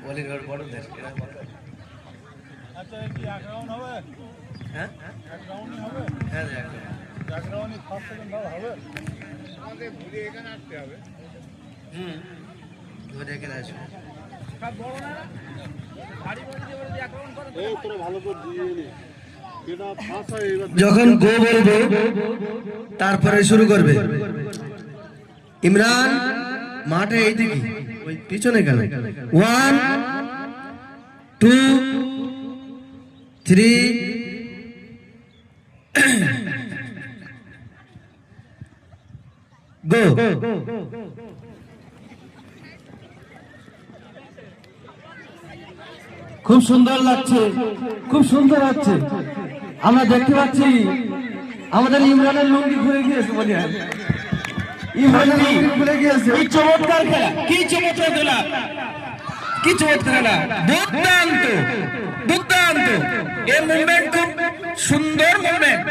অলিগড় বড়দের আচ্ছা কি এক রাউন্ড হবে? হ্যাঁ এক রাউন্ডই হবে? হ্যাঁ এক রাউন্ডই ফার্স্ট সেকেন্ড ভালো হবে? আমাদের ঘুরে এখানে আসতে হবে। ঘুরে এখানে আসবে। সব বড় না গাড়ি বড় দিয়ে বড় এক রাউন্ড করে এই তোরা ভালো করে দিয়ে নে। এটা ফার্স্ট হয় এবার যখন গো বলবে তারপরে শুরু করবে। ইমরান মাঠে এইদিকে ওই পিছনে কেন? 1 2 3 গো। খুব সুন্দর লাগছে, খুব সুন্দর লাগছে। আমরা দেখতে পাচ্ছি আমাদের ইমরানের লুঙ্গি খুলে গিয়েছে বলি ইমরানের লুঙ্গি খুলে গিয়েছে। কি চমৎকার খেলা, কি চমৎকার খেলা, কি চমৎকার খেলা, দুর্দান্ত দুর্দান্ত। এই মুভমেন্ট খুব সুন্দর মুভমেন্ট।